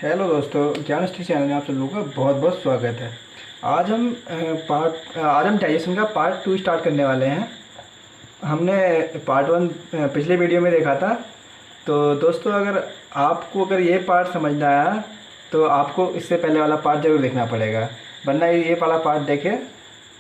Hello दोस्तों, ज्ञान स्टी चैनल में आप सब लोगों का बहुत बहुत स्वागत है। आज हम डाइजेशन का पार्ट 2 स्टार्ट करने वाले हैं। हमने पार्ट 1 पिछले वीडियो में देखा था। तो दोस्तों, अगर ये पार्ट समझना आया तो आपको इससे पहले वाला पार्ट ज़रूर देखना पड़ेगा, वरना ये वाला पार्ट देखें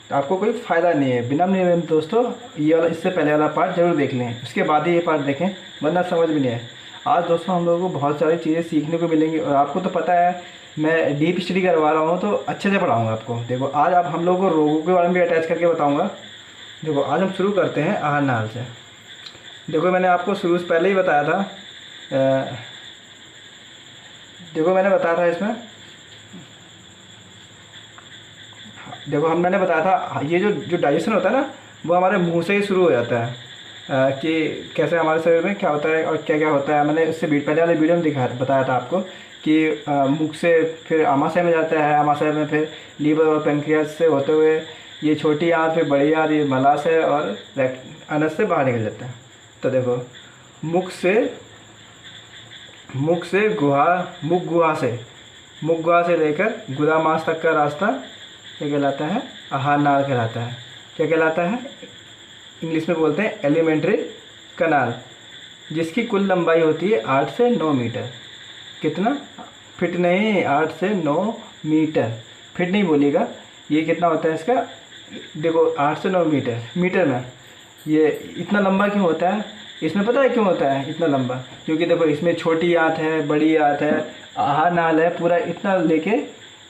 तो आपको कोई फ़ायदा नहीं है। बिना नियम दोस्तों, ये वाला इससे पहले वाला पार्ट ज़रूर देख लें, उसके बाद ही ये पार्ट देखें, वरना समझ में नहीं आए। आज दोस्तों हम लोगों को बहुत सारी चीज़ें सीखने को मिलेंगी और आपको तो पता है मैं डीप स्टडी करवा रहा हूँ तो अच्छे से पढ़ाऊँगा आपको। देखो, आज आप हम लोगों को रोगों के बारे में भी अटैच करके बताऊँगा। देखो, आज हम शुरू करते हैं आहार नाल से। देखो, मैंने आपको शुरू से पहले ही बताया था। देखो, मैंने बताया था इसमें, देखो मैंने बताया था ये जो डाइजेशन होता है ना, वो हमारे मुंह से ही शुरू हो जाता है। कि कैसे हमारे शरीर में क्या होता है और क्या क्या होता है। मैंने इससे पहले वाले वीडियो में बताया था आपको कि मुख से फिर आमाशय में जाता है, आमाशय में फिर लीवर और पेनक्रियास से होते हुए ये छोटी आंत, फिर बड़ी आंत, ये मलाशय और अनस से बाहर निकल जाता है। तो देखो, मुख से मुख गुहा से लेकर गुदामांस तक का रास्ता क्या कहलाता है? आहार नाल कहलाता है। क्या कहलाता है? इंग्लिश में बोलते हैं एलिमेंट्री कनाल, जिसकी कुल लंबाई होती है 8 से 9 मीटर। कितना? फिट नहीं, 8 से 9 मीटर। फिट नहीं बोलिएगा। ये कितना होता है इसका? देखो, 8 से 9 मीटर में ये इतना लंबा क्यों होता है? इसमें पता है क्यों होता है इतना लंबा? क्योंकि देखो, इसमें छोटी आंत है, बड़ी आंत है, आहार नाल है, पूरा इतना लेके,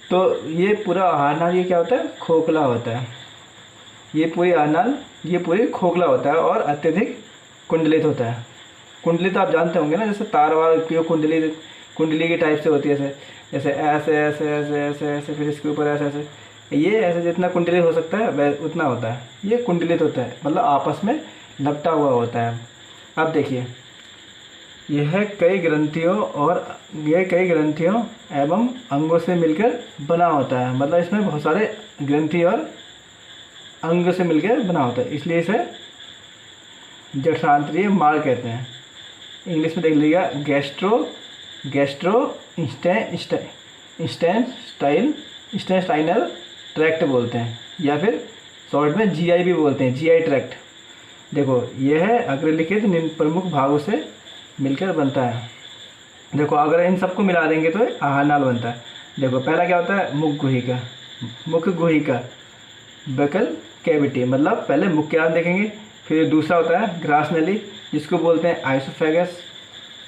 तो ये पूरा आहार नाल ये क्या होता है? खोखला होता है। ये पूरी खोखला होता है और अत्यधिक कुंडलित होता है। कुंडलित आप जानते होंगे ना, जैसे तार वार की कुंडली के टाइप से होती है। जैसे ऐसे ऐसे ऐसे ऐसे ऐसे, फिर इसके ऊपर ऐसे ऐसे, ये ऐसे जितना कुंडलित हो सकता है वह उतना होता है। ये कुंडलित होता है, मतलब आपस में लपटा हुआ होता है। अब देखिए, यह कई ग्रंथियों एवं अंगों से मिलकर बना होता है। मतलब इसमें बहुत सारे ग्रंथि और अंग से मिलकर बना होता है, इसलिए इसे जठरांत्रिय मार्ग कहते हैं। इंग्लिश में देख लीजिएगा, गैस्ट्रो इंस्टेस्टाइनल ट्रैक्ट बोलते हैं, या फिर शॉर्ट में जीआई भी बोलते हैं, जीआई ट्रैक्ट। देखो, यह अग्रलिखित निम्न प्रमुख भागों से मिलकर बनता है। देखो, अगर इन सबको मिला देंगे तो आहार नाल बनता है। देखो, पहला क्या होता है? मुख गुहिका बकल कैविटी, मतलब पहले मुख के आंत देखेंगे। फिर दूसरा होता है ग्रास नली, जिसको बोलते हैं आइसोफेगस।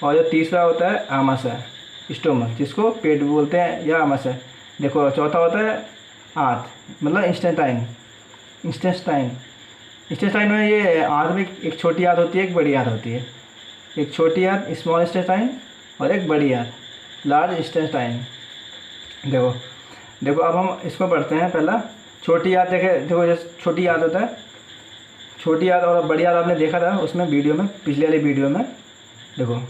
और जो तीसरा होता है आमाशय, स्टोमक, जिसको पेट भी बोलते हैं या आमाशय। देखो, चौथा होता है आंत, मतलब इंस्टेस्टाइन में ये आंत में एक छोटी आंत होती है, एक बड़ी आंत होती है। एक छोटी आंत स्मॉल इंस्टेस्टाइन और एक बड़ी आंत लार्ज इंस्टेस्टाइन। देखो, अब हम इसको पढ़ते हैं। पहला छोटी आंत देखो, जैसे छोटी आंत होता है, छोटी आंत और बड़ी आंत आपने देखा था उसमें वीडियो में, पिछले वाले वीडियो में। देखो,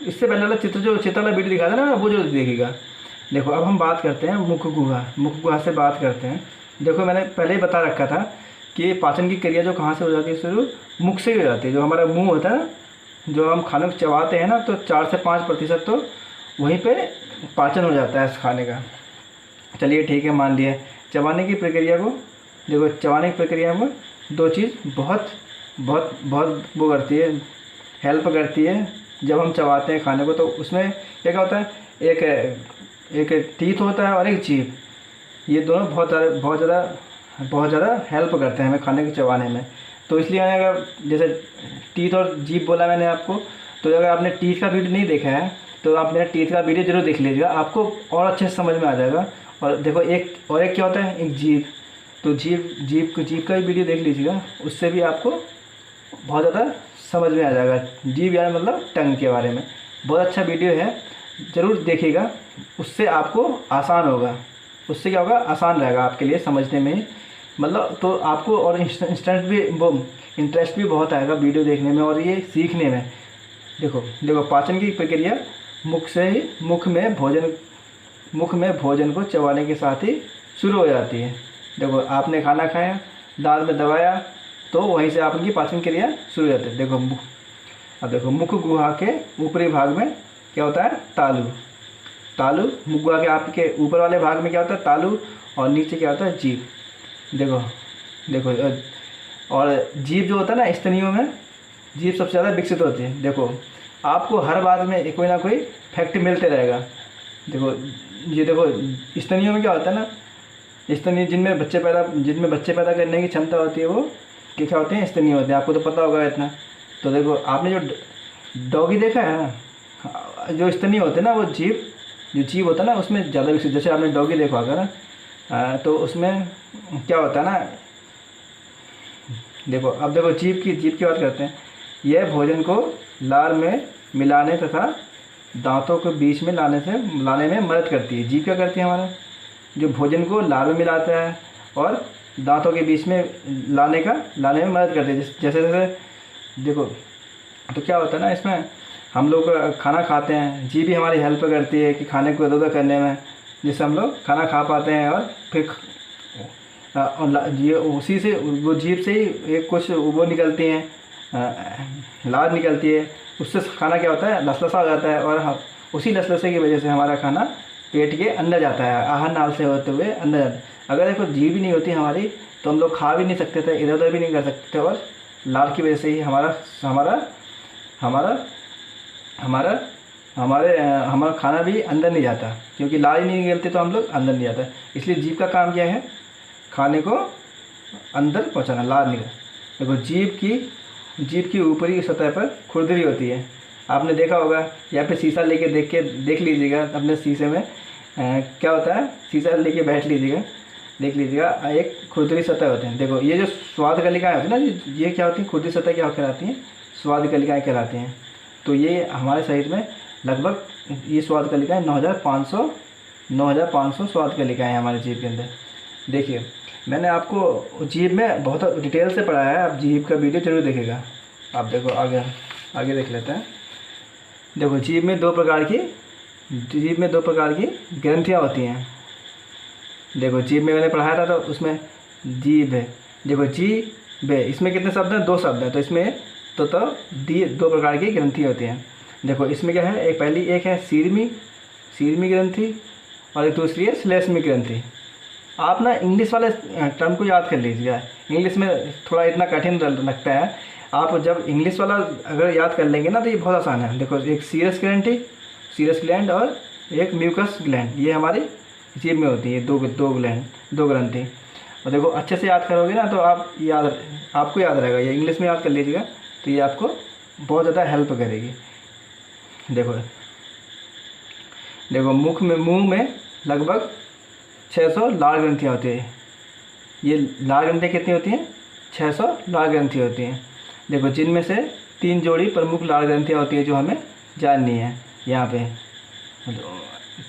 इससे पहले वाला चित्र वाला वीडियो दिखा था ना, वो जो देखिएगा। देखो, अब हम बात करते हैं मुख गुहा से बात करते हैं। देखो, मैंने पहले ही बता रखा था कि पाचन की क्रिया जो कहाँ से हो जाती है शुरू? मुख से ही हो जाती है। जो हमारा मुँह होता है, जो हम खाने को चबाते हैं ना, तो 4 से 5% तो वहीं पर पाचन हो जाता है इस खाने का। चलिए ठीक है, मान लिया। चबाने की प्रक्रिया में 2 चीज़ बहुत वो करती है, हेल्प करती है। जब हम चबाते हैं खाने को, तो उसमें क्या होता है? एक टीथ होता है और एक जीभ। ये दोनों बहुत ज़्यादा हेल्प करते हैं हमें खाने को चबाने में। तो इसलिए अगर जैसे टीथ और जीभ बोला मैंने आपको, तो अगर आपने टीथ का वीडियो नहीं देखा है तो आप मेरा टीथ का वीडियो जरूर देख लीजिएगा, आपको और अच्छे से समझ में आ जाएगा। और देखो, एक क्या होता है? एक जीभ। तो जीभ का भी वीडियो देख लीजिएगा, उससे भी आपको बहुत ज़्यादा समझ में आ जाएगा। जीभ यानी मतलब टंग के बारे में बहुत अच्छा वीडियो है, ज़रूर देखिएगा। उससे आपको आसान होगा, उससे क्या होगा? आसान रहेगा आपके लिए समझने में, मतलब। तो आपको और इंटरेस्ट भी बहुत आएगा वीडियो देखने में और ये सीखने में। देखो, पाचन की प्रक्रिया मुख में भोजन को चबाने के साथ ही शुरू हो जाती है। देखो, आपने खाना खाया, दांत में दबाया, तो वहीं से आपकी पाचन क्रिया शुरू हो जाती है। देखो, मुख गुहा के ऊपरी भाग में क्या होता है? तालू। तालु, मुग्गा के आपके ऊपर वाले भाग में क्या होता है तालु, और नीचे क्या होता है जीभ। देखो देखो और जीभ जो होता है ना स्तनियों में, जीभ सबसे ज़्यादा विकसित होती है। देखो आपको हर बात में कोई ना कोई फैक्ट मिलते रहेगा। देखो ये देखो स्तनियों में क्या होता है ना, स्तनीय जिनमें बच्चे पैदा करने की क्षमता होती है वो क्या होते हैं, स्तनीय होते हैं। आपको तो पता होगा इतना। तो देखो आपने जो डॉगी देखा है ना, जो स्तनीय होते हैं ना वो जीभ होता है ना उसमें ज़्यादा विकसित। जैसे आपने डॉगी देखा होगा ना, तो उसमें क्या होता है ना, देखो अब देखो जीभ की बात करते हैं। यह भोजन को लार में मिलाने तथा दांतों के बीच में लाने में मदद करती है। जीभ क्या करती है हमारा, जो भोजन को लार में मिलाता है और दांतों के बीच में लाने में मदद करती है। जैसे देखो तो क्या होता है ना, इसमें हम लोग खाना खाते हैं, जीभ भी हमारी हेल्प करती है कि खाने को इधर-उधर करने में, जिससे हम लोग खाना खा पाते हैं। और फिर ये उसी से वो जीभ से ही एक कुछ वो निकलती हैं, लार निकलती है, उससे खाना क्या होता है लसलसा हो जाता है। और उसी लसलसे की वजह से हमारा खाना पेट के अंदर जाता है, आहार नाल से होते हुए अंदर जाता है। अगर देखो जीभ ही नहीं होती हमारी तो हम लोग खा भी नहीं सकते थे, इधर उधर भी नहीं कर सकते थे, और लार की वजह से ही हमारा खाना भी अंदर नहीं जाता, क्योंकि लार ही नहीं निकलती तो हम लोग अंदर नहीं जाता। इसलिए जीभ का काम क्या है, खाने को अंदर पहुंचाना, लार निकल। देखो जीभ की ऊपरी सतह पर खुरदरी होती है। आपने देखा होगा, या फिर शीशा लेके देख लीजिएगा अपने शीशे में, क्या होता है, शीशा लेके बैठ लीजिएगा, देख लीजिएगा, एक खुरदरी सतह होते हैं। देखो ये जो स्वाद कलिकाएँ होती हैं ना, ये क्या होती हैं, खुरदरी सतह क्या कहलाती हैं, स्वाद कलिकाएँ कहलाती हैं। तो ये हमारे शरीर में लगभग ये स्वाद कलिकाएँ 9,500 स्वाद कलिकाएँ हैं हमारे जीभ के अंदर। देखिए मैंने आपको जीभ में बहुत डिटेल से पढ़ाया है, आप जीभ का वीडियो जरूर देखेगा। आप देखो आगे देख लेते हैं। देखो जीभ में दो प्रकार की ग्रंथियाँ होती हैं। देखो जीभ में मैंने पढ़ाया था, तो उसमें जीभ है, देखो जीभ है, इसमें कितने शब्द हैं, 2 शब्द हैं। तो इसमें तो 2 प्रकार की ग्रंथि होती हैं। देखो इसमें क्या है, एक है सीरमी ग्रंथि, और एक दूसरी है श्लेष्मी ग्रंथि। आप ना इंग्लिश वाले टर्म को याद कर लीजिएगा, इंग्लिश में थोड़ा इतना कठिन लगता है। आप जब इंग्लिश वाला अगर याद कर लेंगे ना तो ये बहुत आसान है। देखो एक सीरस ग्लैंड और एक म्यूकस ग्लैंड, ये हमारी जीभ में होती है, दो ग्रंथि। और देखो अच्छे से याद करोगे ना तो आपको याद रहेगा। ये इंग्लिश में याद कर लीजिएगा तो ये आपको बहुत ज़्यादा हेल्प करेगी। देखो मुंह में लगभग 600 लार ग्रंथियाँ होती है। ये लार ग्रंथियाँ कितनी होती हैं, 600 लार ग्रंथियाँ होती हैं। देखो जिनमें से 3 जोड़ी प्रमुख लार ग्रंथियाँ होती है जो हमें जाननी है यहाँ पे।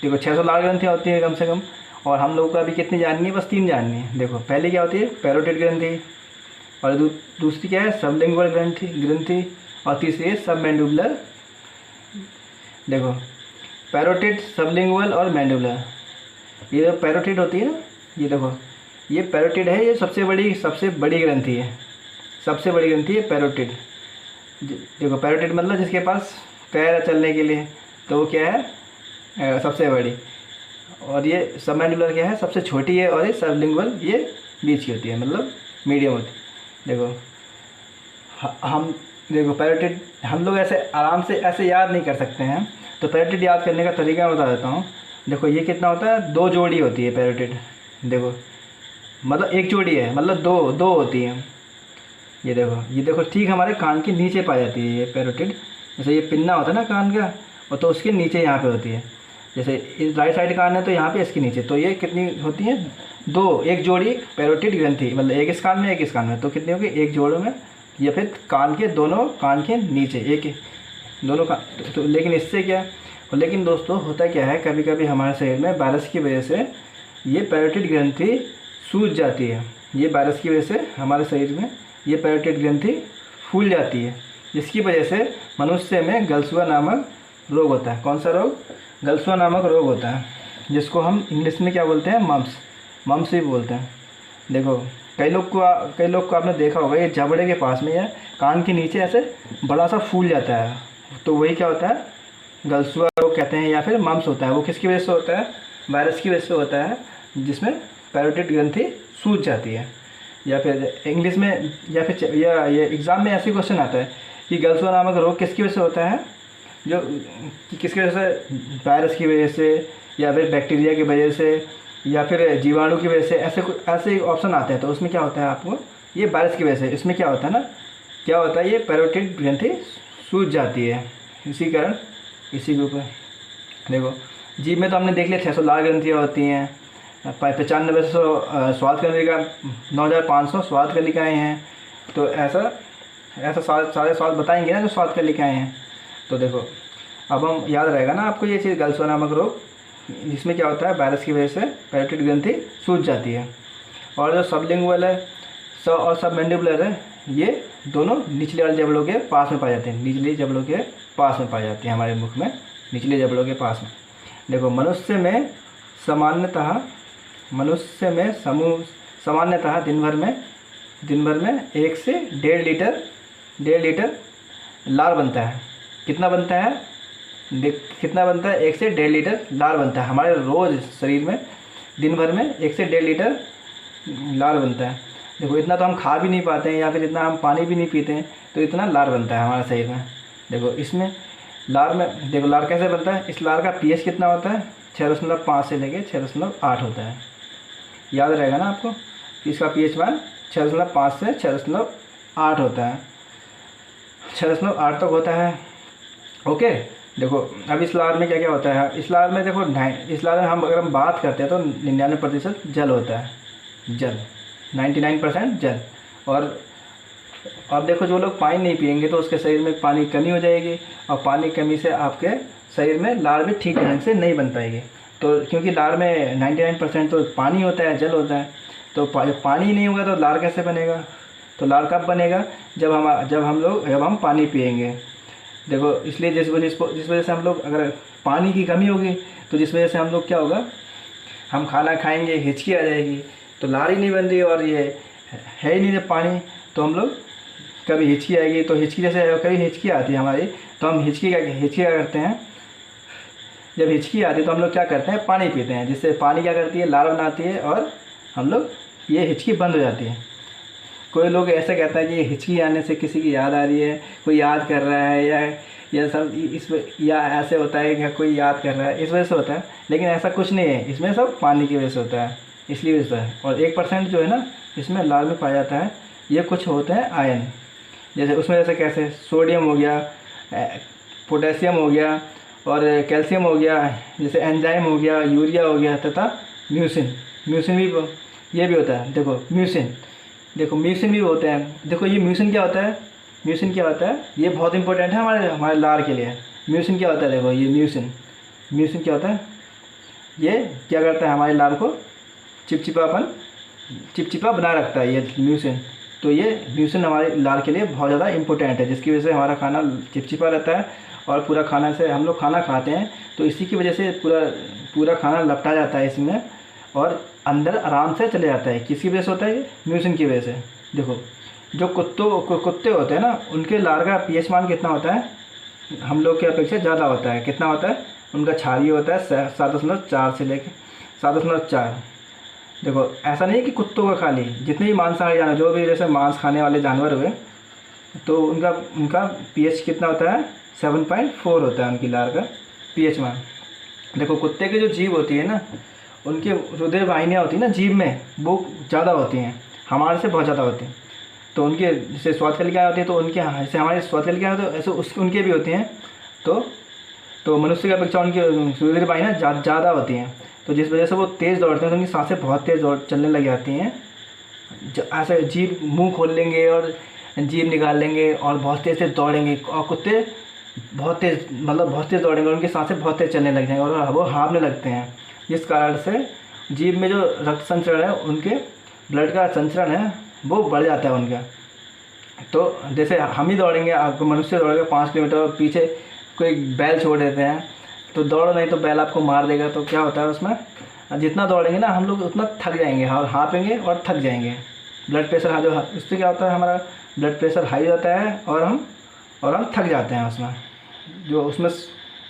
देखो 600 लार ग्रंथियाँ होती है कम से कम, और हम लोगों को अभी कितनी जाननी है, बस 3 जाननी है। देखो पहली क्या होती है, पैरोटिड ग्रंथि, और दूसरी क्या है, सबलिंगुअल ग्रंथि, और तीसरी है सबमैंडिबुलर। देखो पैरोटिड, सबलिंगुअल और मैंडिबुलर। ये जो पैरोटिड होती है ना, ये देखो ये पैरोटिड है, ये सबसे बड़ी ग्रंथि है, पैरोटिड। देखो पैरोटिड मतलब जिसके पास पैर है चलने के लिए, तो वो क्या है, सबसे बड़ी। और ये सबमैंडिबुलर क्या है, सबसे छोटी है, और ये सबलिंगुअल ये बीच की होती है, मतलब मीडियम होती है। देखो पैरोटिड हम लोग ऐसे आराम से ऐसे याद नहीं कर सकते हैं, तो पैरोटिड याद करने का तरीका बता देता हूँ। देखो ये कितना होता है, 2 जोड़ी होती है पैरोटिड। देखो मतलब 1 जोड़ी है, मतलब दो होती हैं। ये देखो ठीक हमारे कान के नीचे पाई जाती है ये पैरोटिड। जैसे ये पिन्ना होता है ना कान का, और तो उसके नीचे यहाँ पे होती है। जैसे इस राइट साइड कान है तो यहाँ पे इसके नीचे, तो ये कितनी होती है, 1 जोड़ी पैरोटिड ग्रंथि, मतलब एक इस कान में एक इस कान में, तो कितनी होगी, 1 जोड़ों में, या फिर दोनों कान के नीचे एक दोनों का। तो लेकिन इससे क्या, लेकिन दोस्तों होता क्या है, कभी कभी हमारे शरीर में वायरस की वजह से ये पैरोटिड ग्रंथि सूज जाती है। ये वायरस की वजह से हमारे शरीर में ये पैरोटिड ग्रंथि फूल जाती है, जिसकी वजह से मनुष्य में गलसुआ नामक रोग होता है। कौन सा रोग, गलसुआ नामक रोग होता है, जिसको हम इंग्लिश में क्या बोलते हैं, मम्स भी बोलते हैं। देखो कई लोग को आपने देखा होगा, ये जबड़े के पास में या कान के नीचे ऐसे बड़ा सा फूल जाता है, तो वही क्या होता है, गलसुआ रोग कहते हैं, या फिर मम्स होता है। वो किसकी वजह से होता है? वायरस की वजह से होता है, जिसमें पैरोटिड ग्रंथि सूज जाती है। या फिर इंग्लिश में या फिर या ये एग्ज़ाम में ऐसे क्वेश्चन आता है कि गलसुआ नामक रोग किसकी वजह से होता है, जो किसकी वजह से? वायरस की वजह से, या फिर बैक्टीरिया की वजह से, या फिर जीवाणु की वजह से। ऐसे ऑप्शन आते हैं। तो उसमें क्या होता है आपको, ये वायरस की वजह से। इसमें क्या होता है ना, क्या होता है, ये पैरोटिड ग्रंथि सूज जाती है इसी कारण। इसी के ऊपर देखो, जीभ में तो हमने देख लिया 600 लाल ग्रंथियाँ होती हैं, 9500 स्वाद कलिका, 9500 स्वाद कलिकाएँ हैं। तो ऐसा सारे स्वाद बताएंगे ना जो स्वाद कलिकाएँ हैं। तो देखो, अब हम याद रहेगा ना आपको ये चीज़, गलसुआ नामक रोग, जिसमें क्या होता है, वायरस की वजह से पैरोटिड ग्रंथि सूज जाती है। और जो सबलिंगुअल है और सबमैंडिबुलर है, ये दोनों निचले वाले जबड़ों के पास में पाए जाते हैं। निचले जबड़ों के पास में पाई जाती है हमारे मुख में, निचले जबड़ों के पास में। देखो, मनुष्य में सामान्यतः दिन भर में 1 से 1.5 लीटर लार बनता है। कितना बनता है? कितना बनता है? 1 से 1.5 लीटर लार बनता है हमारे रोज़ शरीर में। दिन भर में 1 से 1.5 लीटर लार बनता है। देखो, इतना तो हम खा भी नहीं पाते हैं, या फिर इतना हम पानी भी नहीं पीते हैं, तो इतना लार बनता है हमारे शरीर में। देखो, इसमें लार में देखो, लार कैसे बनता है? इस लार का पीएच कितना होता है? 6.5 से लेके 6.8 होता है। याद रहेगा ना आपको कि इसका पीएच मान 6.5 से 6.8 होता है। 6.8 तक होता है। ओके। देखो, अब इस लार में क्या क्या होता है? इस लार में देखो, इस लार में अगर हम बात करते हैं तो 99% जल होता है। जल 99% जल। और देखो, जो लोग पानी नहीं पिएंगे तो उसके शरीर में पानी कमी हो जाएगी, और पानी कमी से आपके शरीर में लार भी ठीक ढंग से नहीं बन पाएगी। तो क्योंकि लार में 99% तो पानी होता है, जल होता है। तो पानी नहीं होगा तो लार कैसे बनेगा? तो लार कब बनेगा? जब हम पानी पिएंगे। देखो, इसलिए जिस वजह से हम लोग, अगर पानी की कमी होगी तो जिस वजह से हम लोग क्या होगा, हम खाना खाएंगे, हिचकी आ जाएगी, तो लार ही नहीं बन रही, और ये है ही नहीं जब पानी, तो हम लोग कभी हिचकी आएगी। तो हिचकी जैसे कभी हिचकी आती है हमारी, तो हम हिचकी क्या करते हैं? जब हिचकी आती है तो हम लोग क्या करते हैं? पानी पीते हैं, जिससे पानी क्या करती है? लार बनाती है, और हम लोग ये हिचकी बंद हो जाती है। कोई लोग ऐसा कहता है कि हिचकी आने से किसी की याद आ रही है, कोई याद कर रहा है, या सब या ऐसे होता है कि कोई याद कर रहा है, इस वजह से होता है। लेकिन ऐसा कुछ नहीं है, इसमें सब पानी की वजह से होता है, इसलिए वजह से है। और 1% जो है ना, इसमें लार में पाया जाता है, ये कुछ होते हैं आयन। जैसे उसमें कैसे सोडियम हो गया, पोटेशियम हो गया, और कैल्शियम हो गया, जैसे एंजाइम हो गया, यूरिया हो गया, तथा म्यूसिन भी ये भी होता है। देखो, म्यूसिन भी होते हैं। देखो, ये म्यूसिन क्या होता है? ये बहुत इंपॉर्टेंट है हमारे लार के लिए। म्यूसिन क्या होता है? देखो, ये म्यूसिन क्या होता है? ये क्या करता है? हमारे लार को चिपचिपा बना रखता है ये म्यूसिन। तो ये म्यूसिन हमारे लार के लिए बहुत ज़्यादा इंपॉर्टेंट है, जिसकी वजह से हमारा खाना चिपचिपा रहता है, और पूरा खाना से हम लोग खाना खाते हैं तो इसी की वजह से पूरा खाना लपटा जाता है इसमें, और अंदर आराम से चले जाता है। किसकी वजह से होता है? ये म्यूसिन की वजह से। देखो, जो कुत्ते होते हैं ना, उनके लार का पीएच मान कितना होता है? हम लोग के अपेक्षा ज़्यादा होता है। कितना होता है? उनका क्षारीय होता है 7.4 से लेकर 7.4। देखो, ऐसा नहीं कि कुत्तों का खाली, जितने भी मांसाहारी जानवर, जो भी जैसे मांस खाने वाले जानवर हुए, तो उनका पीएच कितना होता है? 7.4 होता है उनकी लार का पीएच मान। देखो, कुत्ते की जो जीभ होती है ना, उनके रुधिर वाहिनियाँ होती हैं ना जीभ में, वो ज़्यादा होती हैं, हमारे से बहुत ज़्यादा होती हैं। तो उनके जैसे स्वाद कलिकाएँ होती है, तो उनके जैसे हमारे स्वाद कलिकाएँ होती है, ऐसे उनके भी होती हैं। तो मनुष्य की अपेक्षा उनकी रुधिर वाहिनियाँ ज़्यादा होती हैं। तो जिस वजह से वो तेज़ दौड़ते हैं, तो उनकी सांसें बहुत तेज़ चलने लग जाती हैं। ऐसे जीभ मुँह खोल लेंगे और जीभ निकाल लेंगे, और बहुत तेज़ दौड़ेंगे, और कुत्ते बहुत तेज़ दौड़ेंगे, उनकी सांसें बहुत तेज़ चलने लग जाएंगे, और वो हाँफने लगते हैं। जिस कारण से जीभ में जो रक्त संचरण है, उनके ब्लड का संचरण है, वो बढ़ जाता है उनका। तो जैसे हम ही दौड़ेंगे, आपको मनुष्य दौड़ेगा 5 किलोमीटर, और पीछे कोई बैल छोड़ देते हैं, तो दौड़ो नहीं तो बैल आपको मार देगा। तो क्या होता है उसमें? जितना दौड़ेंगे ना हम लोग, उतना थक जाएंगे, और हाँपेंगे और थक जाएंगे। ब्लड प्रेशर जो उससे क्या होता है, हमारा ब्लड प्रेशर हाई होता है, और हम थक जाते हैं उसमें। जो उसमें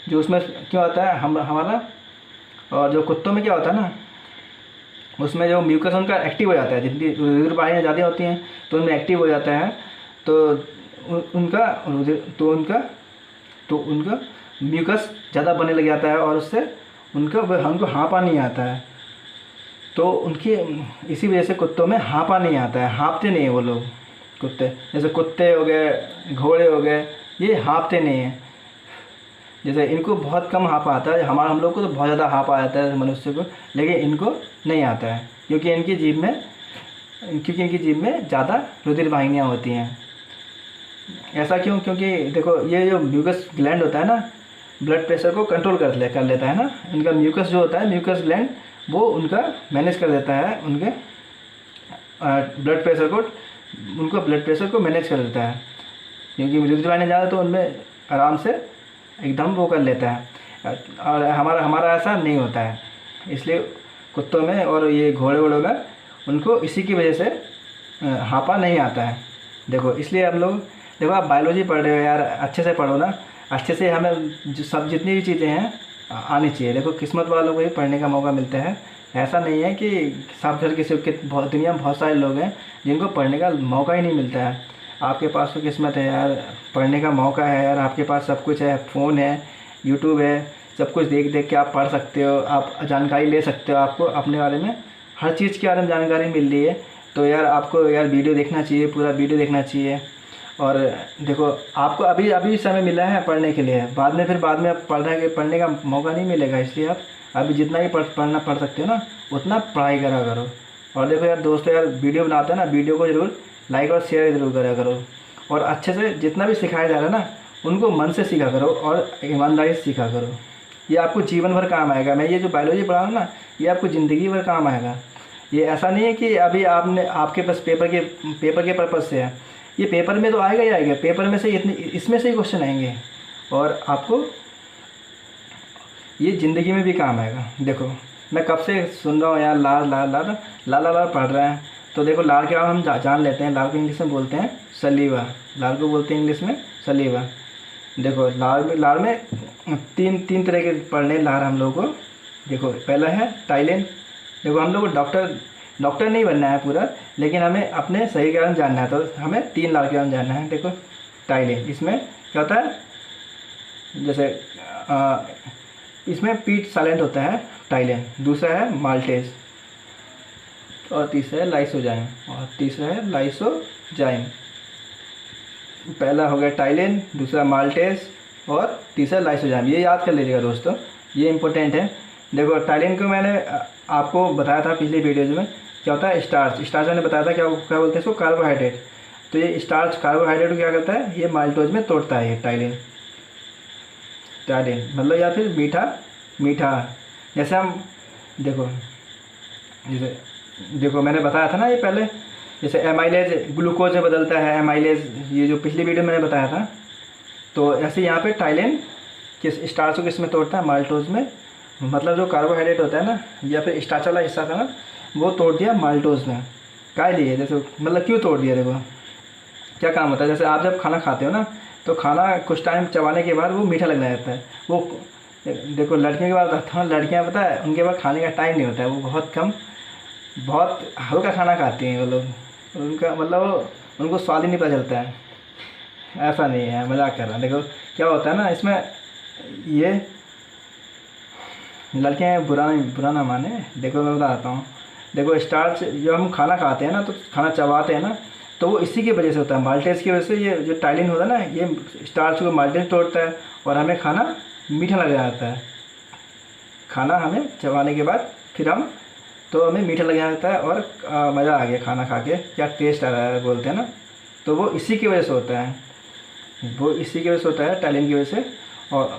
जो उसमें क्या होता है हमारा, और जो कुत्तों में क्या होता है ना, उसमें जो म्यूकस उनका एक्टिव हो जाता है, जिनकी रुधिर वाहिनियाँ ज़्यादा होती हैं तो उनमें एक्टिव हो जाता है, तो उनका रुधिर तो उनका म्यूकस ज़्यादा बनने लग जाता है और उससे हमको हाँपा नहीं आता है। तो उनकी इसी वजह से कुत्तों में हाँपा नहीं आता है, हाँपते नहीं हैं वो लोग। कुत्ते जैसे कुत्ते हो गए, घोड़े हो गए, ये हाँपते नहीं हैं। जैसे इनको बहुत कम हाँपा आता है, हम लोग को तो बहुत ज़्यादा हाँपा आता है मनुष्य को, लेकिन इनको नहीं आता है क्योंकि इनकी जीभ में ज़्यादा रुधिर वाहिनियाँ होती हैं। ऐसा क्यों? क्योंकि देखो ये जो म्यूकस ग्लैंड होता है ना, ब्लड प्रेशर को कंट्रोल कर लेता है ना। इनका म्यूकस जो होता है, म्यूकस ग्लैंड, वो उनका मैनेज कर देता है, उनके ब्लड प्रेशर को मैनेज कर देता है, क्योंकि रुधिर वाहिनी ज़्यादा तो उनमें आराम से एकदम वो कर लेता है। और हमारा ऐसा नहीं होता है, इसलिए कुत्तों में और ये घोड़े वोड़ों में उनको इसी की वजह से हाँपा नहीं आता है। देखो इसलिए हम लोग, देखो आप बायोलॉजी पढ़ रहे हो यार, अच्छे से पढ़ो ना, अच्छे से हमें जितनी भी चीज़ें हैं आनी चाहिए। देखो किस्मत वालों को ही पढ़ने का मौका मिलता है, ऐसा नहीं है कि सब घर किसी के, दुनिया में बहुत सारे लोग हैं जिनको पढ़ने का मौका ही नहीं मिलता है। आपके पास तो किस्मत है यार, पढ़ने का मौका है यार, आपके पास सब कुछ है, फ़ोन है, यूट्यूब है, सब कुछ देख देख के आप पढ़ सकते हो, आप जानकारी ले सकते हो, आपको अपने बारे में हर चीज़ के बारे में जानकारी मिल रही है। तो यार आपको यार वीडियो देखना चाहिए, पूरा वीडियो देखना चाहिए। और देखो आपको अभी समय मिला है पढ़ने के लिए, बाद में आप पढ़ने का मौका नहीं मिलेगा, इसलिए आप अभी जितना भी पढ़ सकते हो ना, उतना पढ़ाई करा करो। और देखो यार दोस्तों, यार वीडियो बनाते हैं ना, वीडियो को ज़रूर लाइक और शेयर ज़रूर करा करो, और अच्छे से जितना भी सिखाया जा रहा है ना, उनको मन से सीखा करो और ईमानदारी से सीखा करो। ये आपको जीवन भर काम आएगा। मैं ये जो बायोलॉजी पढ़ा रहा हूँ ना, ये आपको ज़िंदगी भर काम आएगा। ये ऐसा नहीं है कि अभी आपके पास पेपर के पर्पज़ से है, ये पेपर में तो आएगा ही आएगा, पेपर में से इसमें से ही क्वेश्चन आएंगे, और आपको ये ज़िंदगी में भी काम आएगा। देखो मैं कब से सुन रहा हूँ यार, लाल लाल लाल लाल लाल पढ़ रहे हैं। तो देखो लाल के बारे में हम जान लेते हैं। लाल को इंग्लिश में बोलते हैं सलीवा, लाल को बोलते हैं इंग्लिश में सलीवा। देखो लाल में तीन तरह के पढ़ने लार हम लोगों को। देखो पहला है टाइलेन। देखो हम लोग को डॉक्टर नहीं बनना है पूरा, लेकिन हमें अपने शरीर के बारे में जानना है, तो हमें 3 लाल के बारे में जानना है। देखो टाइलेन, इसमें क्या होता है, जैसे इसमें पीट साइलेंट होता है टाइलेन। दूसरा है माल्टेज, और तीसरा है लाइसोजाइम। पहला हो गया टाइलेन, दूसरा माल्टेज और तीसरा लाइसोजाइम। ये याद कर लीजिएगा दोस्तों, ये इंपॉर्टेंट है। देखो टाइलेन को मैंने आपको बताया था पिछले वीडियोज में, क्या होता है स्टार्च मैंने बताया था, क्या बोलते हैं इसको, कार्बोहाइड्रेट। तो ये स्टार्च कार्बोहाइड्रेट को क्या करता है, ये माल्टोज में तोड़ता है। ये टाइलेन मतलब, या फिर मीठा। जैसे हम देखो मैंने बताया था ना ये पहले, जैसे एमाइलेज ग्लूकोज में बदलता है, एमाइलेज, ये जो पिछली वीडियो में मैंने बताया था। तो ऐसे यहाँ पे टाइलेन स्टार्च को किस में तोड़ता है, माल्टोज में। मतलब जो कार्बोहाइड्रेट होता है ना, या फिर स्टार्च वाला हिस्सा था ना, वो तोड़ दिया माल्टोज में। क्या लिए, जैसे मतलब क्यों तोड़ दिया, देखो क्या काम होता है। जैसे आप जब खाना खाते हो ना, तो खाना कुछ टाइम चबाने के बाद वो मीठा लगने लगता है। वो देखो लड़कियों के बाद, लड़कियाँ पता है उनके पास खाने का टाइम नहीं होता है, वो बहुत हल्का खाना खाती हैं वो लोग, उनका मतलब उनको स्वाद ही नहीं पता चलता है। ऐसा नहीं है, मजाक कर रहा है। देखो क्या होता है ना, इसमें ये लड़कियाँ बुरा ना माने। देखो मैं बताता हूँ, देखो स्टार्च जो हम खाना खाते हैं ना, तो खाना चबाते हैं ना, तो वो इसी की वजह से होता है, माल्टेज की वजह से। ये जो टाइलिन होता है ना, ये स्टार्च को माल्टेज तोड़ता है और हमें खाना मीठा लग जाता है। खाना हमें चबाने के बाद फिर तो हमें मीठा लग जाता है और मज़ा आ गया खाना खा के, क्या टेस्ट आ रहा है बोलते हैं ना। तो वो इसी की वजह से होता है, टाइलिन की वजह से। और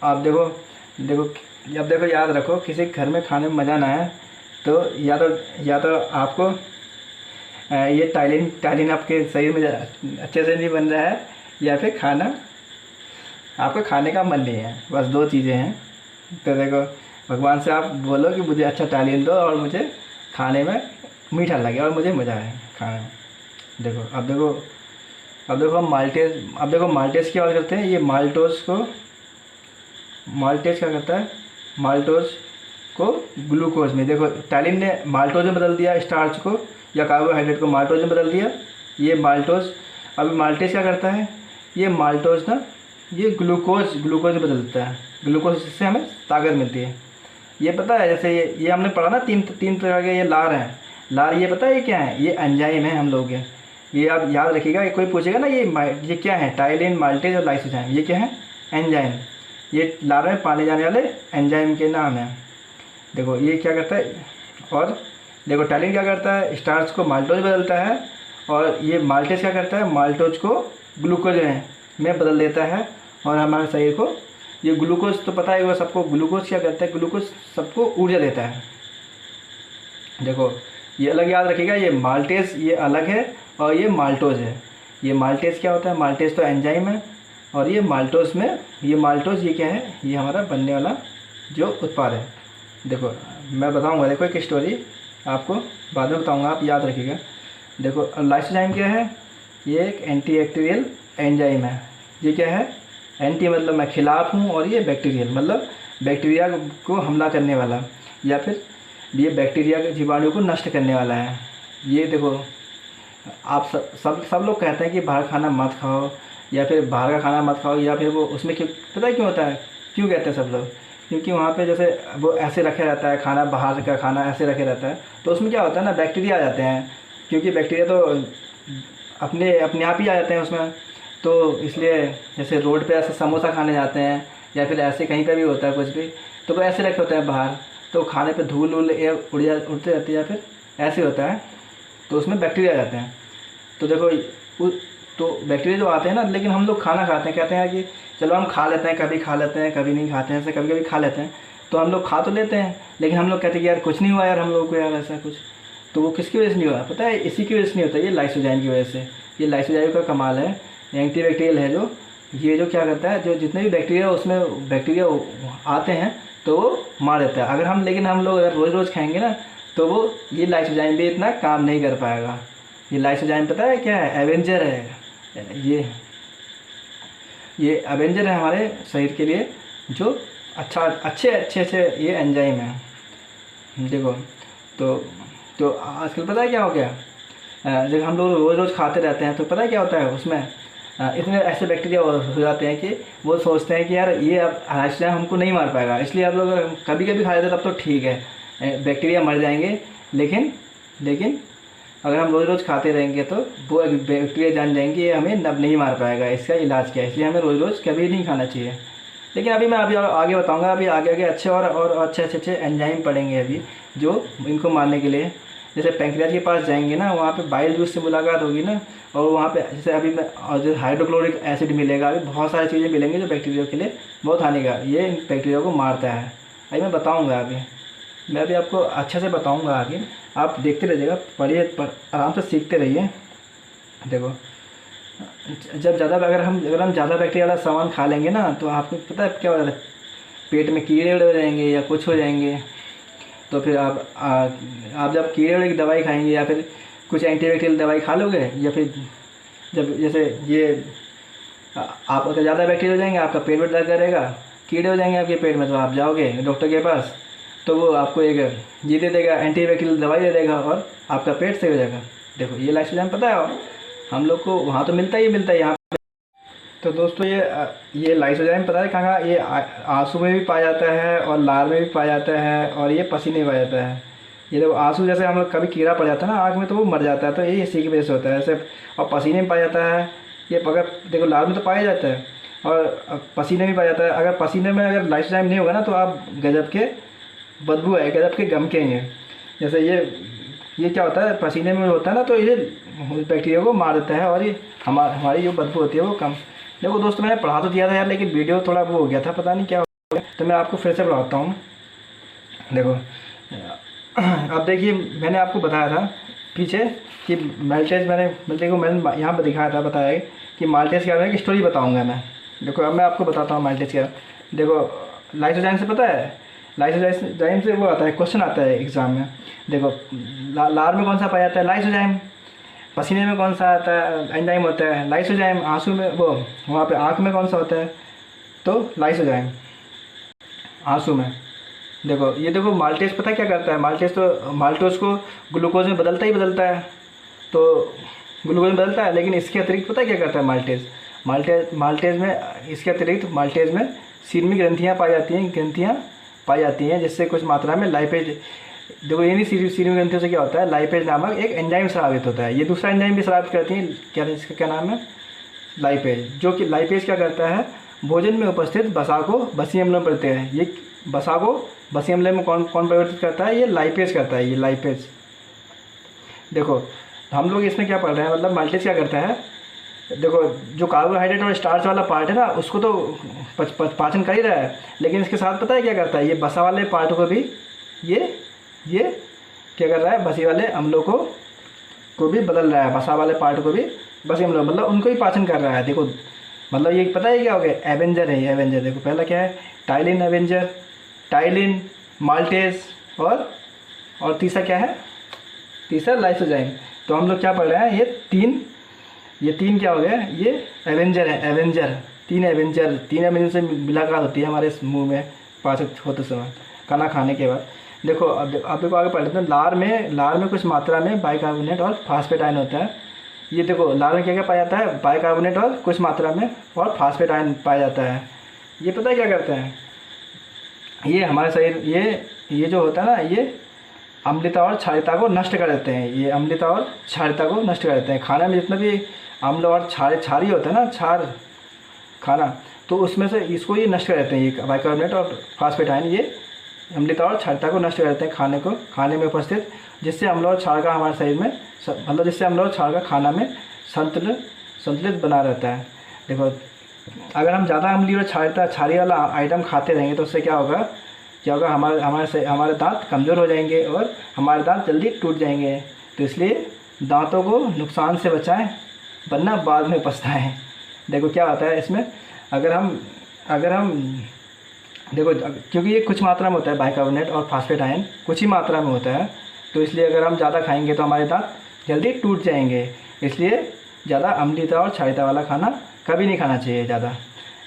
आप देखो याद रखो, किसी घर में खाने में मज़ा ना आए तो या तो आपको ये टाइलिन आपके शरीर में अच्छे से नहीं बन रहा है, या फिर आपको खाने का मन नहीं है। बस 2 चीज़ें हैं। तो देखो भगवान से आप बोलो कि मुझे अच्छा टाइलिन दो और मुझे खाने में मीठा लगे और मुझे मज़ा आए खाने में। देखो अब देखो अब देखो हम माल्टेज की बात करते हैं। ये माल्टोज क्या करता है, माल्टोज को ग्लूकोज में, देखो टैलिन ने माल्टोज में बदल दिया स्टार्च को या कार्बोहाइड्रेट को माल्टोज में बदल दिया। ये माल्टोज, अभी माल्टेज क्या करता है, ये माल्टोज ना ये ग्लूकोज में बदल देता है। ग्लूकोज से हमें ताकत मिलती है। ये पता है, जैसे ये हमने पढ़ा ना, तीन प्रकार के ये लार हैं। लार ये पता है ये क्या है, ये एंजाइम है हम लोग के। ये आप याद रखिएगा, कोई पूछेगा ना ये क्या है, टाइलिन, माल्टेज और लाइसोजाइम, ये क्या है, एंजाइम। ये लार में पाने जाने वाले एंजाइम के नाम हैं। देखो ये क्या करता है, और देखो टाइलिन क्या करता है, स्टार्च को माल्टोज बदलता है, और ये माल्टेज क्या करता है, माल्टोज को ग्लूकोज में बदल देता है। और हमारे शरीर को ये ग्लूकोज तो पता है वो सबको, ग्लूकोज क्या करता है, ग्लूकोज सबको ऊर्जा देता है। देखो ये अलग याद रखिएगा, ये माल्टेज ये अलग है और ये माल्टोज है। ये माल्टेज क्या होता है, माल्टेज तो एंजाइम है, और ये माल्टोज में, ये माल्टोज ये क्या है, ये हमारा बनने वाला जो उत्पाद है। देखो मैं बताऊंगा, देखो एक स्टोरी आपको बाद में बताऊंगा, आप याद रखिएगा। देखो लाइसोजाइम क्या है, ये एक एंटीबैक्टीरियल एंजाइम है। ये क्या है, एंटी मतलब मैं खिलाफ हूँ, और ये बैक्टीरियल मतलब बैक्टीरिया को हमला करने वाला, या फिर ये बैक्टीरिया के जीवाणु को नष्ट करने वाला है। ये देखो आप सब लोग कहते हैं कि बाहर खाना मत खाओ, या फिर बाहर का खाना मत खाओ, या फिर वो उसमें क्यों, पता है क्यों होता है, क्यों कहते हैं सब लोग, क्योंकि वहाँ पे जैसे वो ऐसे रखे रहता है खाना, बाहर का खाना ऐसे रखे रहता है, तो उसमें क्या होता है ना, बैक्टीरिया आ जाते हैं, क्योंकि बैक्टीरिया तो अपने आप ही आ जाते हैं उसमें। तो इसलिए जैसे रोड पे ऐसे समोसा खाने जाते हैं, या फिर ऐसे कहीं पर भी होता है कुछ भी, तो वो ऐसे रखे होते हैं बाहर, तो खाने पे धूल उड़ते रहती है, या फिर ऐसे होता है, तो उसमें बैक्टीरिया आ जाते हैं। तो देखो तो बैक्टीरिया जो आते हैं ना, लेकिन हम लोग खाना खाते हैं, कहते हैं कि चलो हम खा लेते हैं, कभी खा लेते हैं, कभी नहीं खाते हैं, ऐसे कभी कभी खा लेते हैं। तो हम लोग खा तो लेते हैं, लेकिन हम लोग कहते हैं कि यार कुछ नहीं हुआ यार हम लोग को, यार ऐसा कुछ। तो वो किसकी वजह से नहीं हुआ पता है, इसी की वजह से नहीं होता, ये लाइसोजाइम की वजह से। ये लाइसोजाइम का कमाल है, एंटीबैक्टीरियल है जो, ये जो क्या करता है, जो जितने भी बैक्टीरिया उसमें बैक्टीरिया आते हैं तो वो मार देता है। अगर हम लोग अगर रोज़ खाएंगे ना, तो वो ये लाइसोजाइम भी इतना काम नहीं कर पाएगा। ये लाइसोजाइम पता है क्या है, एवेंजर है। ये एवेंजर है हमारे शरीर के लिए, जो अच्छे ये एंजाइम है। देखो तो आजकल पता है क्या हो गया, जब हम लोग रोज़ खाते रहते हैं, तो पता है क्या होता है उसमें, इतने ऐसे बैक्टीरिया हो जाते हैं कि वो सोचते हैं कि यार ये अब लाइसोजाइम हमको नहीं मार पाएगा, इसलिए आप लोग कभी कभी खा लेते तब तो ठीक है, बैक्टीरिया मर जाएंगे। लेकिन अगर हम रोज़ खाते रहेंगे तो वो बैक्टीरिया जान जाएंगे ये हमें अब नहीं मार पाएगा, इसका इलाज क्या है, इसलिए हमें रोज़ कभी नहीं खाना चाहिए। लेकिन अभी मैं आगे बताऊंगा, अभी आगे अच्छे और अच्छे एंजाइम पड़ेंगे अभी, जो इनको मारने के लिए। जैसे पैंक्रियाज के पास जाएंगे ना, वहाँ पे बाइल जूस से मुलाकात होगी ना, और वहाँ पे जैसे अभी और जैसे हाइड्रोक्लोरिक एसिड मिलेगा, अभी बहुत सारी चीज़ें मिलेंगी जो बैक्टीरिया के लिए बहुत हानिकारक, ये बैक्टीरिया को मारता है। अभी मैं बताऊँगा, मैं अभी आपको अच्छे से बताऊँगा आगे, आप देखते रहिएगा, पढ़िए, आराम से सीखते रहिए। देखो अगर हम ज़्यादा बैक्टीरिया वाला सामान खा लेंगे ना, तो आपको पता है क्या हो जाता है, पेट में कीड़े उड़े हो जाएंगे या कुछ हो जाएंगे। तो फिर आप जब कीड़े उड़े की दवाई खाएंगे, या फिर कुछ एंटीबैक्टीरियल दवाई खा लोगे, या फिर जब जैसे ये आप अगर ज़्यादा बैक्टीरिया हो जाएंगे, आपका पेट में दर्द करेगा, कीड़े हो जाएंगे आपके पेट में, तो आप जाओगे डॉक्टर के पास, तो वो आपको एक ये दे देगा, एंटीबैक्टीरियल दवाई दे देगा, और आपका पेट सही हो जाएगा। देखो ये लाइसोजाइम पता है, और हम लोग को वहाँ तो मिलता ही यहाँ पे। तो दोस्तों ये लाइसोजाइम पता है कहाँ, ये आंसू में भी पाया जाता है, और लार में भी पाया जाता है, और ये पसीने में पाया जाता है। ये देखो आंसू, जैसे हम लोग कभी कीड़ा पड़ जाता है ना आँख में, तो वो मर जाता है, तो ये इसी की वजह से होता है ऐसे। और पसीने में पाया जाता है, ये अगर देखो लार में तो पाया जाता है, और पसीने में पाया जाता है। अगर पसीने में अगर लाइसोजाइम नहीं होगा ना, तो आप गजब के बदबू है, गजब के गमकेंगे। जैसे ये क्या होता है, पसीने में होता है ना, तो ये बैक्टीरिया को मार देता है, और ये हमारी जो बदबू होती है वो कम। देखो दोस्तों मैंने पढ़ा तो दिया था यार, लेकिन वीडियो थोड़ा वो हो गया था, पता नहीं क्या हो गया, तो मैं आपको फिर से पढ़ाता हूँ। देखो अब देखिए, मैंने आपको बताया था पीछे कि माल्टेज, मैंने यहाँ पर दिखाया था, बताया कि माल्टेज क्या है, कि स्टोरी बताऊँगा मैं। देखो अब मैं आपको बताता हूँ माल्टेज क्या। देखो लाइसोजाइम से पता है, लाइसोजाइम से वो आता है, क्वेश्चन आता है एग्ज़ाम में। देखो लार में कौन सा पाया जाता है, लाइसोजाइम। पसीने में कौन सा आता है एंजाइम होता है? लाइसोजाइम। आंसू में वो वहाँ पे आँख में कौन सा होता है? तो लाइसोजाइम आंसू में। देखो ये देखो माल्टेज पता है क्या करता है? माल्टेज तो माल्टोज को ग्लूकोज में बदलता ही बदलता है, तो ग्लूकोज में बदलता है, लेकिन इसके अतिरिक्त पता है क्या करता है माल्टेज? माल्टेज में इसके अतिरिक्त माल्टेज में सीरमी ग्रंथियाँ पाई जाती हैं जिससे कुछ मात्रा में लाइपेज। देखो ये नहीं, सीरमी ग्रंथियों से क्या होता है? लाइपेज नामक एक एंजाइम स्रावित होता है। ये दूसरा एंजाइम भी स्रावित करती है, क्या इसका क्या नाम है? लाइपेज। जो कि लाइपेज क्या करता है? भोजन में उपस्थित वसा को बसी अम्ल में पड़ते हैं। ये वसा को बसी अम्ल में कौन परिवर्तित करता है? ये लाइपेज करता है, ये लाइपेज। देखो हम लोग इसमें क्या पढ़ रहे हैं, मतलब माल्टेज क्या करता है? देखो जो कार्बोहाइड्रेट और स्टार्च वाला पार्ट है ना, उसको तो पाचन कर ही रहा है, लेकिन इसके साथ पता है क्या करता है? ये वसा वाले पार्ट को भी ये क्या कर रहा है? बसी वाले अम्लों को भी बदल रहा है। वसा वाले पार्ट को भी बसी अम्लों, मतलब उनको ही पाचन कर रहा है। देखो मतलब ये पता है क्या हो गया? एवेंजर है ये, एवेंजर। देखो पहला क्या है? टाइलिन एवेंजर, टाइलिन, माल्टेज और तीसरा क्या है? तीसरा लाइसोजाइम। तो हम लोग क्या पढ़ रहे हैं? ये तीन क्या हो गया? ये एवेंजर है, एवेंजर। तीन एवेंजर से मुलाकात होती है हमारे मुंह में पाचन होते समय, खाना खाने के बाद। देखो अब देखो आगे पढ़ लेते हैं। लार में कुछ मात्रा में बाइकार्बोनेट और फास्फेट आयन होता है। ये देखो लार में क्या क्या पाया जाता है? बाइकार्बोनेट और कुछ मात्रा में और फास्फेट आयन पाया जाता है। ये पता है क्या करते हैं? ये हमारे शरीर ये जो होता है ना, ये अम्लता और क्षारीयता को नष्ट कर देते हैं। ये अम्लता और क्षारीयता को नष्ट कर देते हैं। खाने में जितना भी अम्ल और क्षारी होता है ना, क्षार खाना, तो उसमें से इसको ये नष्ट कर देते हैं। ये बाइकार्बोनेट और फास्फेट आयन ये अम्लता और क्षारीयता को नष्ट कर देते हैं खाने में उपस्थित, जिससे अम्ल और क्षार का हमारे शरीर में मतलब जिससे अम्ल और क्षार का खाना में संतुलित बना रहता है। देखो अगर हम ज़्यादा अम्लीय और क्षारी वाला आइटम खाते रहेंगे तो उससे क्या होगा? हमारे दांत कमज़ोर हो जाएंगे और हमारे दांत जल्दी टूट जाएंगे। तो इसलिए दांतों को नुकसान से बचाएं, वरना बाद में पछताएं। देखो क्या होता है इसमें, अगर हम देखो, क्योंकि ये कुछ मात्रा में होता है बाइकार्बोनेट और फास्फेट आयन कुछ ही मात्रा में होता है, तो इसलिए अगर हम ज़्यादा खाएंगे तो हमारे दांत जल्दी टूट जाएंगे। इसलिए ज़्यादा अम्लीयता और क्षारीयता वाला खाना कभी नहीं खाना चाहिए ज़्यादा।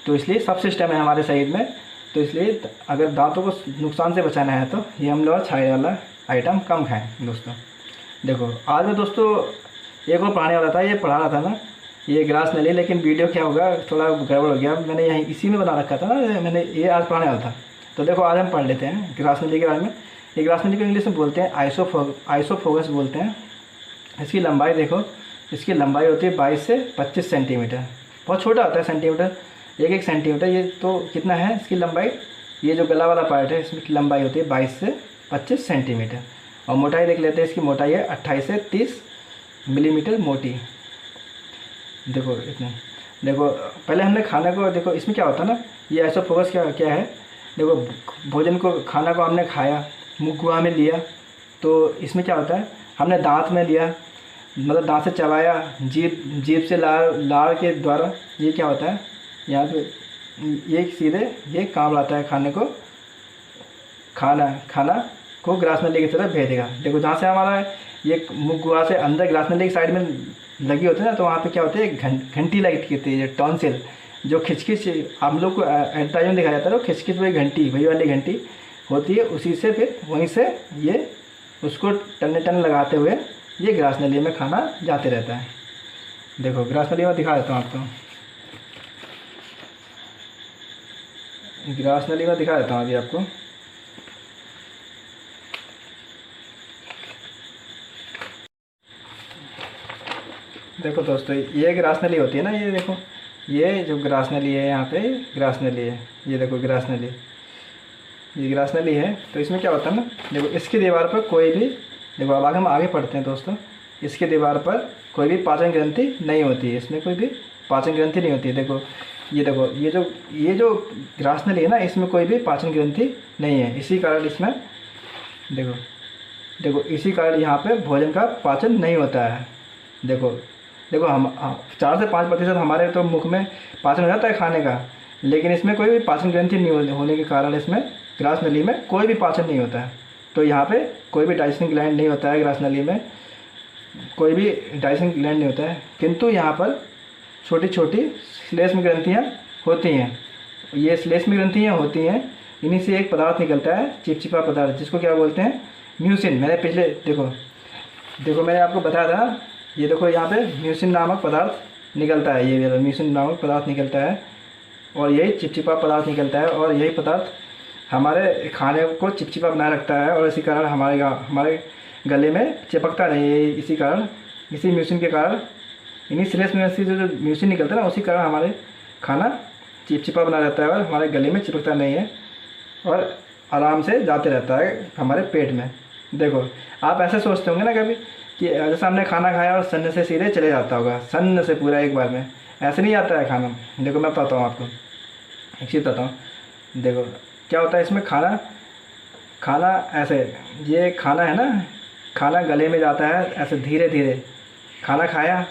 तो इसलिए सब सिस्टम है हमारे शरीर में, तो इसलिए अगर दांतों को नुकसान से बचाना है तो ये अम्ल और क्षारीय वाला आइटम कम खाएं दोस्तों। देखो आज मैं दोस्तों एक और पढ़ाने वाला था, ये पढ़ा रहा था ना, ये ग्रास नली, लेकिन वीडियो क्या होगा थोड़ा गड़बड़ हो गया। मैंने यहीं इसी में बना रखा था ना, मैंने ये आज पढ़ाने वाला था। तो देखो आज हम पढ़ लेते हैं ग्रास नली के बारे में। ये ग्रास नली को इंग्लिश में बोलते हैं आइसोफोगस बोलते हैं। इसकी लंबाई देखो, इसकी लंबाई होती है 22 से 25 सेंटीमीटर। बहुत छोटा होता है सेंटीमीटर, एक सेंटीमीटर। ये तो कितना है इसकी लंबाई? ये जो गला वाला पार्ट है इसमें की लंबाई होती है 22 से 25 सेंटीमीटर। और मोटाई देख लेते हैं, इसकी मोटाई है 28 से 30 मिलीमीटर मोटी। देखो इतने। देखो पहले हमने खाने को, देखो इसमें क्या होता है ना, ये आइसोफोगस क्या है? देखो भोजन को, खाना को हमने खाया, मुँह गुहा में लिया, तो इसमें क्या होता है? हमने दांत में लिया, मतलब दांत से चबाया, जीभ से लार के द्वारा, ये क्या होता है यहाँ पे, ये सीधे ये काम लाता है खाने को, खाना को ग्रास नली की तरफ भेजेगा। देखो जहाँ से हमारा ये मुँह गुहा से अंदर ग्रास नली की साइड में लगी होती है ना, तो वहाँ पे क्या होता है? घंटी लगी होती है, टॉन्सिल, जो खिचखिच हम लोग को एडवर्टाइज में दिखाया जाता है, तो खिचखिच वही घंटी, वही वाली घंटी होती है। उसी से फिर वहीं से ये उसको टन लगाते हुए ये ग्रास नली में खाना जाते रहता है। देखो ग्रास नली में दिखा देता हूँ आपको, ग्रास नली में दिखा देता हूँ अभी आपको। देखो दोस्तों ये ग्रास नली होती है ना, ये देखो, ये जो ग्रास नली है यहाँ पे ग्रास नली है, ये देखो ग्रास नली, ये ग्रास नली है। तो इसमें क्या होता है ना, देखो इसकी दीवार पर कोई भी, देखो अब हम आगे पढ़ते हैं दोस्तों, इसके दीवार पर कोई भी पाचन ग्रंथि नहीं होती है, इसमें कोई भी पाचन ग्रंथि नहीं होती है। देखो ये जो ग्रास नली है ना, इसमें कोई भी पाचन ग्रंथि नहीं है। इसी कारण इसमें देखो इसी कारण यहाँ पे भोजन का पाचन नहीं होता है। देखो हम 4 से 5% हमारे तो मुख में पाचन हो जाता है खाने का, लेकिन इसमें कोई भी पाचन ग्रंथि नहीं होने के कारण इसमें ग्रास नली में कोई भी पाचन नहीं होता है। तो यहाँ पे कोई भी डाइजेशन ग्लैंड नहीं होता है ग्रास नली में। कोई भी डाइजेशन ग्लैंड नहीं होता है, किंतु यहाँ पर छोटी छोटी श्लेष्म ग्रंथियाँ होती हैं। ये श्लेष्म ग्रंथियाँ होती हैं, इन्हीं से एक पदार्थ निकलता है, चिपचिपा पदार्थ, जिसको क्या बोलते हैं, म्यूसिन। मैंने पिछले देखो मैंने आपको बताया था, ये देखो यहाँ पे म्यूसिन नामक पदार्थ निकलता है, ये म्यूसिन नामक पदार्थ निकलता है और यही चिपचिपा पदार्थ निकलता है और यही पदार्थ हमारे खाने को चिपचिपा बनाए रखता है और इसी कारण हमारे गले में चिपकता नहीं है। इसी कारण, इसी म्यूसिन के कारण, इन्हीं श्लेष्म ग्रंथि से जो म्यूसिन निकलता है ना, उसी कारण हमारे खाना चिपचिपा बना रहता है और हमारे गले में चिपकता नहीं है और आराम से जाते रहता है हमारे पेट में। देखो आप ऐसे सोचते होंगे ना कभी कि जैसे हमने खाना खाया और सन्न से सीधे चले जाता होगा, सन्न से पूरा एक बार में, ऐसे नहीं आता है खाना। देखो मैं बताता हूँ आपको, एक चीज़ बताता हूँ। देखो क्या होता है इसमें, खाना ऐसे, ये खाना है ना, खाना गले में जाता है ऐसे धीरे धीरे। खाना खाया,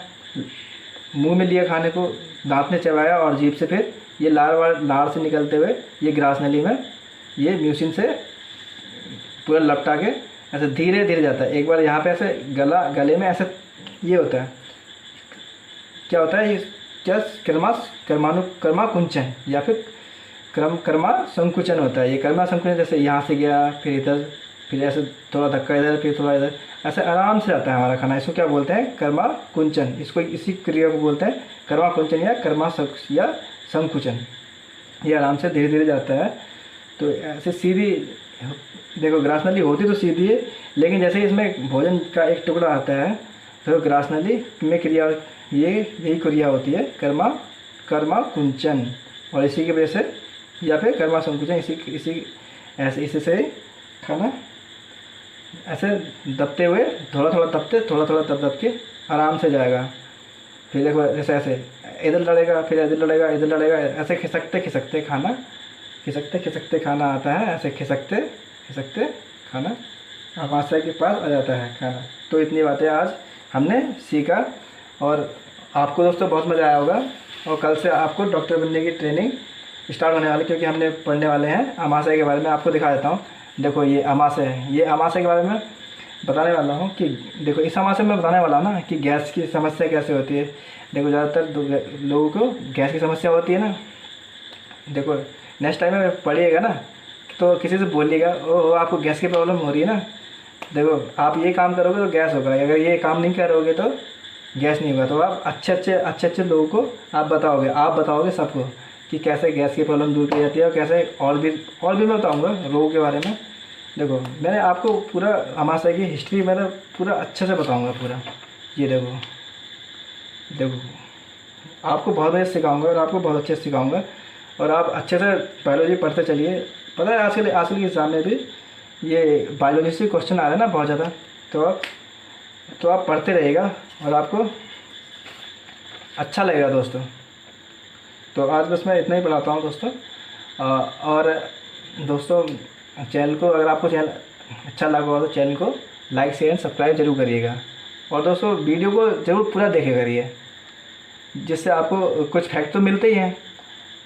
मुंह में लिया खाने को, दांत ने चबाया और जीभ से फिर ये लार से निकलते हुए ये ग्रास नली में ये म्यूसिन से पूरा लपटा के ऐसे धीरे धीरे जाता है। एक बार यहाँ पे ऐसे गले में ऐसे ये होता है, क्या होता है, ये क्या कर्मा कुंचन या फिर कर्मा संकुचन होता है। ये कर्मा संकुचन जैसे यहाँ से गया, फिर इधर, फिर ऐसे थोड़ा धक्का इधर, फिर थोड़ा इधर, ऐसे आराम से जाता है हमारा खाना। इसको क्या बोलते हैं, कर्मा कुंचन। इसको, इसी क्रिया को बोलते हैं कर्मा कुंचन या संकुचन। ये आराम से धीरे धीरे जाता है। तो ऐसे सीधी, देखो ग्रास नली होती तो सीधी है, लेकिन जैसे इसमें भोजन का एक टुकड़ा आता है तो ग्रास नली में क्रिया, यही क्रिया होती है कर्मा कुंचन, और इसी की वजह से या फिर कर्मा संकुचन, इसी से खाना ऐसे दबते हुए थोड़ा थोड़ा दब के आराम से जाएगा। फिर देखो जैसे ऐसे इधर लड़ेगा, फिर इधर लड़ेगा, ऐसे खिसकते खाना आता है, ऐसे खिसकते खाना आमाशय के पास आ जाता है खाना। तो इतनी बातें आज हमने सीखा और आपको दोस्तों बहुत मज़ा आया होगा। और कल से आपको डॉक्टर बनने की ट्रेनिंग स्टार्ट होने वाली, क्योंकि हमने पढ़ने वाले हैं आमाशय के बारे में। आपको दिखा देता हूँ, देखो ये आमाशय है, ये आमाशय के बारे में बताने वाला हूँ कि देखो इस आमाशय में बताने वाला हूँ ना कि गैस की समस्या कैसे होती है। देखो ज़्यादातर लोगों को गैस की समस्या होती है ना। देखो नेक्स्ट टाइम में पढ़िएगा ना तो किसी से बोलिएगा, ओ आपको गैस की प्रॉब्लम हो रही है ना, देखो आप ये काम करोगे तो गैस होगा, अगर ये काम नहीं करोगे तो गैस नहीं होगा। तो आप अच्छे लोगों को आप बताओगे सबको कि कैसे गैस की प्रॉब्लम दूर की जाती है और कैसे और भी मैं बताऊँगा रोगों के बारे में। देखो मैंने आपको पूरा आमाशय की हिस्ट्री मैंने पूरा अच्छे से बताऊँगा पूरा। ये देखो आपको बहुत अच्छे सिखाऊँगा और आपको बहुत अच्छे से सिखाऊँगा और आप अच्छे से बायोलॉजी पढ़ते चलिए। पता है आजकल के एग्ज़ाम में भी ये बायोलॉजी से क्वेश्चन आ रहे हैं ना बहुत ज़्यादा, तो आप पढ़ते रहिएगा और आपको अच्छा लगेगा दोस्तों। तो आज बस मैं इतना ही पढ़ाता हूँ दोस्तों। और दोस्तों चैनल को, अगर आपको चैनल अच्छा लगा हो तो चैनल को लाइक शेयर एंड सब्सक्राइब जरूर करिएगा। और दोस्तों वीडियो को ज़रूर पूरा देखे करिए, जिससे आपको कुछ फैक्ट तो मिलते ही हैं।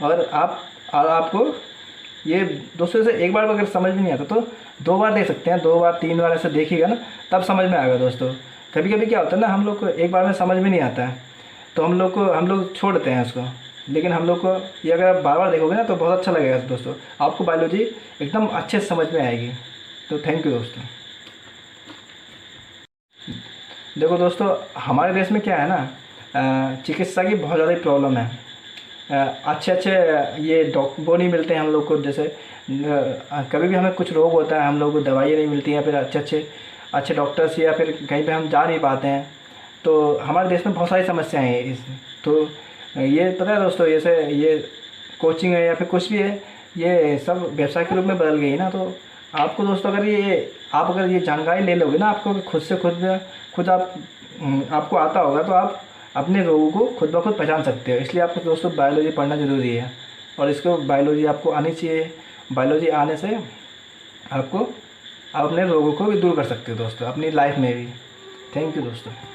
और आपको ये दोस्तों से एक बार अगर समझ में नहीं आता तो 2 बार देख सकते हैं, 2 बार 3 बार ऐसे देखिएगा ना, तब समझ में आएगा दोस्तों। कभी कभी क्या होता है ना, हम लोग को एक बार में समझ में नहीं आता है तो हम लोग छोड़ देते हैं उसको। लेकिन हम लोग को ये अगर आप बार बार देखोगे ना तो बहुत अच्छा लगेगा दोस्तों, आपको बायोलॉजी एकदम अच्छे से समझ में आएगी। तो थैंक यू दोस्तों। देखो दोस्तों हमारे देश में क्या है ना, चिकित्सा की बहुत ज़्यादा प्रॉब्लम है। अच्छे ये वो नहीं मिलते हैं हम लोग को। जैसे कभी भी हमें कुछ रोग होता है, हम लोग को दवाइयाँ नहीं मिलती हैं, फिर अच्छे डॉक्टर्स या फिर कहीं पे हम जा नहीं पाते हैं। तो हमारे देश में बहुत सारी समस्याएं हैं तो ये पता है दोस्तों, ये कोचिंग है या फिर कुछ भी है, ये सब व्यवसाय के रूप में बदल गई है ना। तो आपको दोस्तों अगर ये जानकारी ले लोगे ना, आपको खुद आपको आता होगा तो आप अपने रोगों को खुद ब खुद पहचान सकते हो। इसलिए आपको दोस्तों बायोलॉजी पढ़ना ज़रूरी है और इसको बायोलॉजी आपको आनी चाहिए। बायोलॉजी आने से आप अपने रोगों को भी दूर कर सकते हो दोस्तों अपनी लाइफ में भी। थैंक यू दोस्तों।